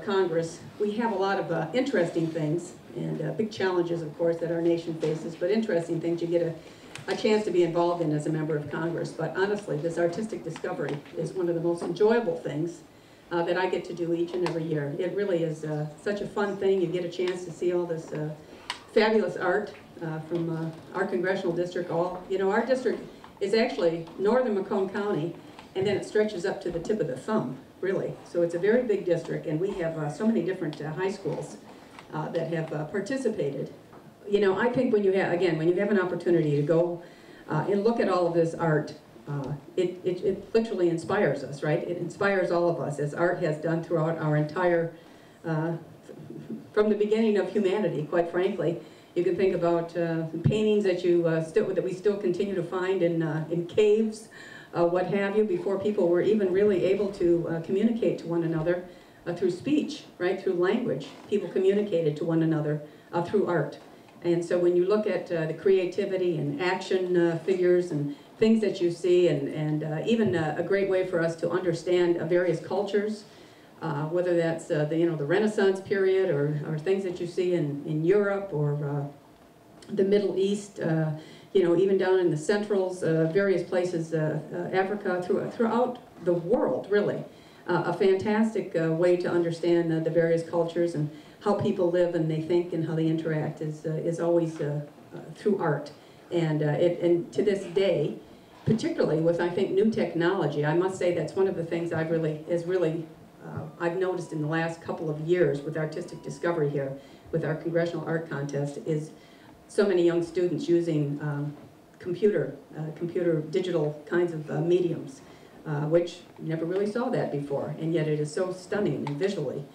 of Congress, we have a lot of interesting things and big challenges, of course, that our nation faces, but interesting things you get a chance to be involved in as a member of Congress. But honestly, this artistic discovery is one of the most enjoyable things that I get to do each and every year. It really is such a fun thing. You get a chance to see all this fabulous art from our Congressional District. Our district is actually northern Macomb County, and then it stretches up to the tip of the thumb, really. So it's a very big district, and we have so many different high schools that have participated. I think when you have an opportunity to go and look at all of this art, it literally inspires us, right? It inspires all of us, as art has done throughout our entire, from the beginning of humanity, quite frankly. You can think about paintings that that we still continue to find in caves, what have you, before people were even really able to communicate to one another through speech, right? Through language. People communicated to one another through art. And so when you look at the creativity and action figures and things that you see, and even a great way for us to understand various cultures, whether that's the Renaissance period or things that you see in Europe or the Middle East, even down in the Centrals, various places, Africa, throughout the world, really. A fantastic way to understand the various cultures and how people live and they think and how they interact is always through art. And to this day, particularly with, I think, new technology, I must say that's one of the things I've noticed in the last couple of years with artistic discovery here, with our Congressional Art Contest, is so many young students using computer digital kinds of mediums, which never really saw that before, and yet it is so stunning and visually.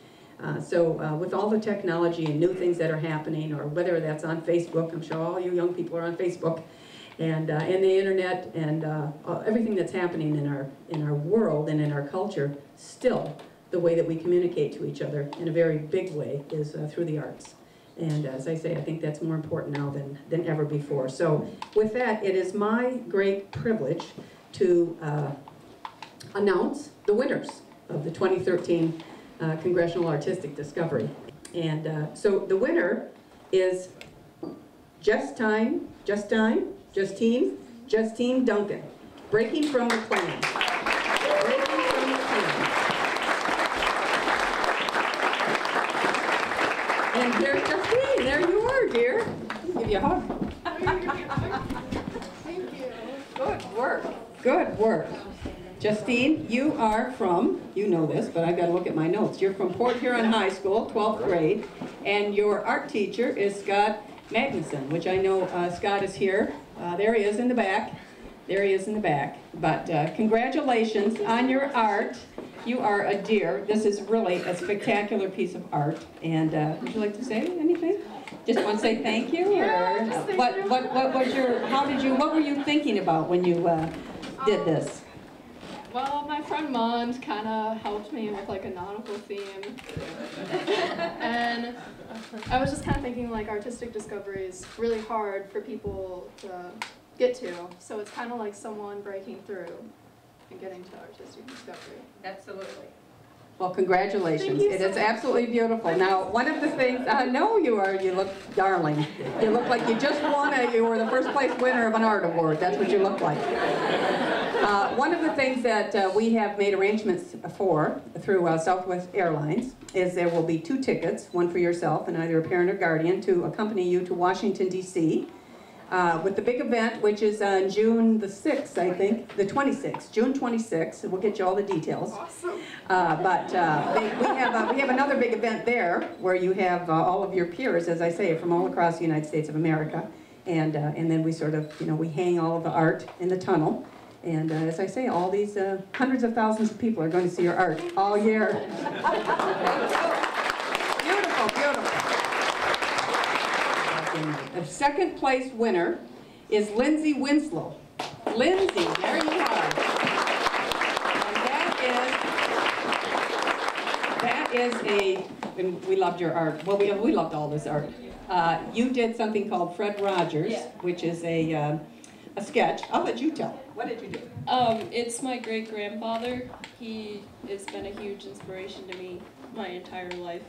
So with all the technology and new things that are happening, or whether that's on Facebook, I'm sure all you young people are on Facebook, and the internet, and everything that's happening in our world and in our culture, still the way that we communicate to each other in a very big way is through the arts. And as I say, I think that's more important now than ever before. So with that, it is my great privilege to announce the winners of the 2013 Congressional Artistic Discovery. And so the winner is Justine Duncan, Breaking from the Clan. Breaking from the Clan. And there's Justine, there you are, dear. I'll give you a hug. Thank you. Good work, good work. Justine, you are from, you know this, but I've got to look at my notes. You're from Port Huron High School, 12th grade, and your art teacher is Scott Magnuson, which I know Scott is here. There he is in the back. There he is in the back. But congratulations on your art. You are a dear. This is really a spectacular piece of art. And would you like to say anything? Just want to say thank you? Yeah, or what were you thinking about when you did this? Well, my friend Mond kind of helped me with like a nautical theme. And I was just kind of thinking like artistic discovery is really hard for people to get to. So it's kind of like someone breaking through and getting to artistic discovery. Absolutely. Well, congratulations. It is so absolutely beautiful. Now, one of the things, I know you look darling. You look like you just won you were the first place winner of an art award. That's what you look like. One of the things that we have made arrangements for through Southwest Airlines is there will be 2 tickets, one for yourself and either a parent or guardian, to accompany you to Washington, D.C. With the big event, which is on June the 6th, I think, the 26th, June 26th, and we'll get you all the details. Awesome. We have another big event there where you have all of your peers, as I say, from all across the United States of America, and then we sort of, we hang all of the art in the tunnel. And as I say, all these hundreds of thousands of people are going to see your art all year. Beautiful, beautiful. The second place winner is Lindsay Winslow. Lindsay, there you are. And that is and we loved your art. Well, we loved all this art. You did something called Fred Rogers, which is a a sketch. I'll let you tell. What did you do? It's my great-grandfather. He has been a huge inspiration to me my entire life.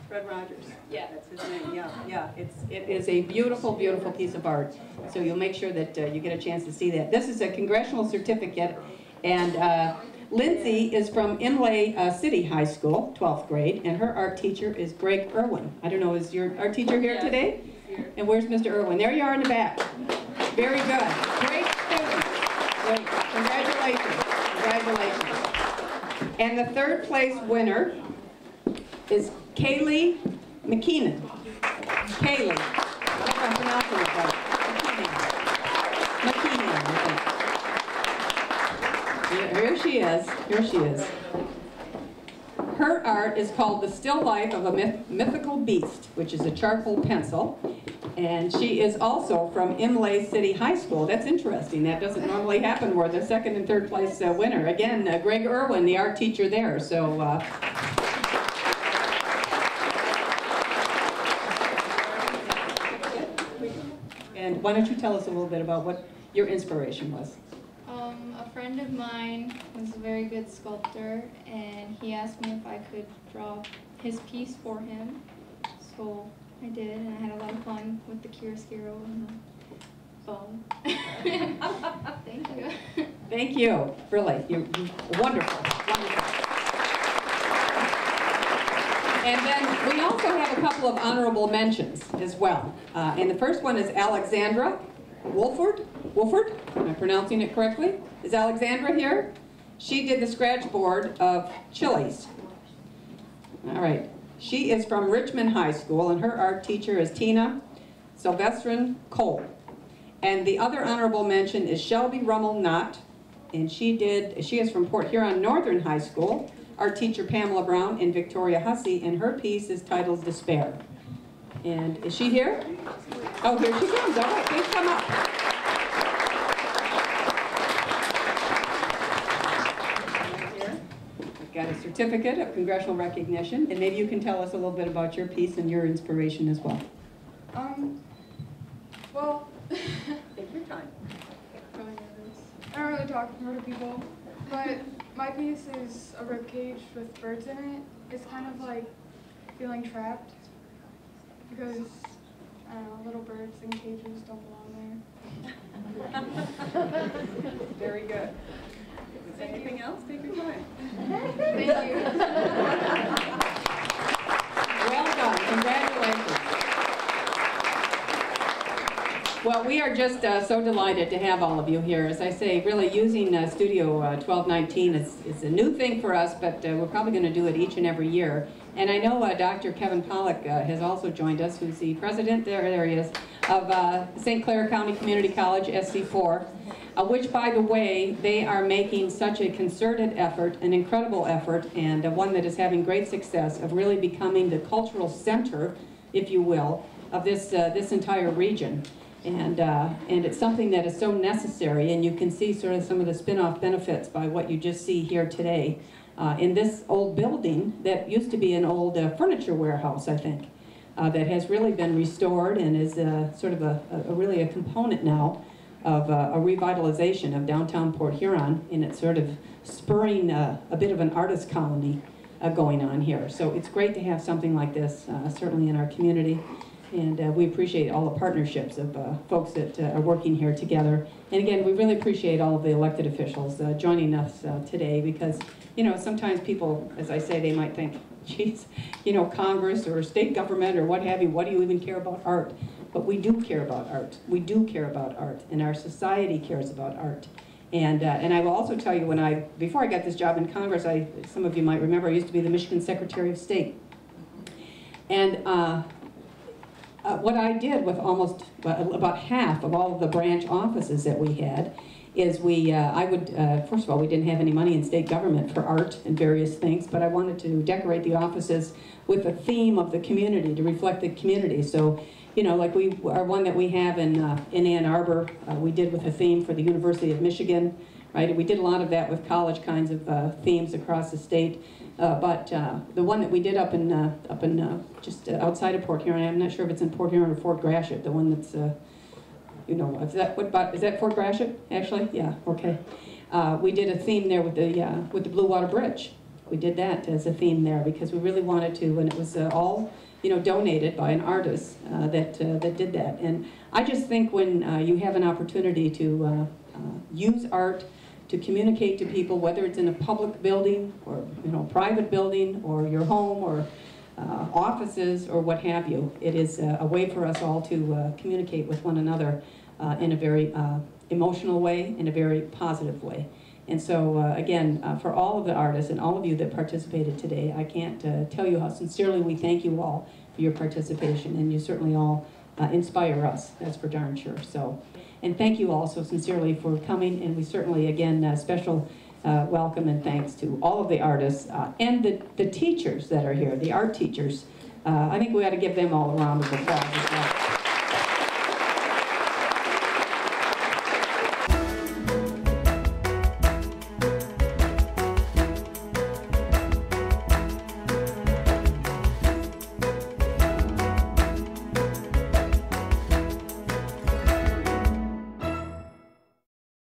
Fred Rogers. Yeah. That's his name, yeah. It is a beautiful, beautiful piece of art. So you'll make sure that you get a chance to see that. This is a congressional certificate, and Lindsay is from Imlay City High School, 12th grade, and her art teacher is Greg Irwin. I don't know, is your art teacher here today? He's here. And where's Mr. Irwin? There you are in the back. Very good. Great student. Great. Congratulations. Congratulations. And the third place winner is Kaylee McKeenan. Kaylee. I hope I'm pronouncing it right. McKeenan, I think. Here she is. Here she is. Her art is called The Still Life of a Mythical Beast, which is a charcoal pencil. And she is also from Imlay City High School. That's interesting. That doesn't normally happen where the second and third place winner. Again, Greg Irwin, the art teacher there. So. And why don't you tell us a little bit about what your inspiration was? A friend of mine was a very good sculptor, and he asked me if I could draw his piece for him. So I did, and I had a lot of fun with the chiaroscuro and the foam. Thank you. Thank you. Really, you're wonderful. Wonderful. And then we also have a couple of honorable mentions as well. And the first one is Alexandra Wolford. Wolford? Am I pronouncing it correctly? Is Alexandra here? She did the scratch board of Chili's. All right. She is from Richmond High School, and her art teacher is Tina Sylvestrin Cole. And the other honorable mention is Shelby Rummel-Knott, and she is from Port Huron Northern High School. Art teacher Pamela Brown and Victoria Hussey, and her piece is titled Despair. And is she here? Oh, here she comes. All right, please come up. We've got a certificate of congressional recognition, and maybe you can tell us a little bit about your piece and your inspiration as well. Well, Take your time. I don't really talk in front of people, but my piece is a rib cage with birds in it. It's kind of like feeling trapped because, I don't know, little birds in cages don't belong there. Very good. Is there anything else? Take your time. Thank you. Well done. Congratulations. Well, we are just so delighted to have all of you here. As I say, really using Studio 1219 is a new thing for us, but we're probably going to do it each and every year. And I know Dr. Kevin Pollack has also joined us, who's the president, there he is, of St. Clair County Community College, SC4, which, by the way, they are making such a concerted effort, an incredible effort, and one that is having great success of really becoming the cultural center, if you will, of this entire region. And it's something that is so necessary, and you can see sort of some of the spin-off benefits by what you just see here today in this old building that used to be an old furniture warehouse, I think, that has really been restored and is sort of really a component now of a revitalization of downtown Port Huron, and it's sort of spurring a bit of an artist colony going on here. So it's great to have something like this, certainly in our community. And we appreciate all the partnerships of folks that are working here together. And again, we really appreciate all of the elected officials joining us today because, you know, sometimes people, as I say, they might think, geez, you know, Congress or state government or what have you, what do you even care about art? But we do care about art. We do care about art, and our society cares about art. And I will also tell you, before I got this job in Congress, some of you might remember, I used to be the Michigan Secretary of State. And what I did with almost about half of all of the branch offices that we had is first of all, we didn't have any money in state government for art and various things, but I wanted to decorate the offices with a theme of the community, to reflect the community. So, you know, like our one that we have in Ann Arbor, we did with a theme for the University of Michigan, right? And we did a lot of that with college kinds of themes across the state. But the one that we did up in just outside of Port Huron, I'm not sure if it's in Port Huron or Fort Gratiot, the one that's you know, is that Fort Gratiot, actually? Yeah, okay. We did a theme there with the Blue Water Bridge. We did that as a theme there because we really wanted to, and it was all, you know, donated by an artist that did that. And I just think when you have an opportunity to use art to communicate to people, whether it's in a public building or, you know, private building or your home or offices or what have you, it is a way for us all to communicate with one another in a very emotional way, in a very positive way. And so, again, for all of the artists and all of you that participated today, I can't tell you how sincerely we thank you all for your participation, and you certainly all inspire us, that's for darn sure. So, and thank you all so sincerely for coming, and we certainly, again, special welcome and thanks to all of the artists and the teachers that are here, the art teachers. I think we ought to give them all a round of applause as well.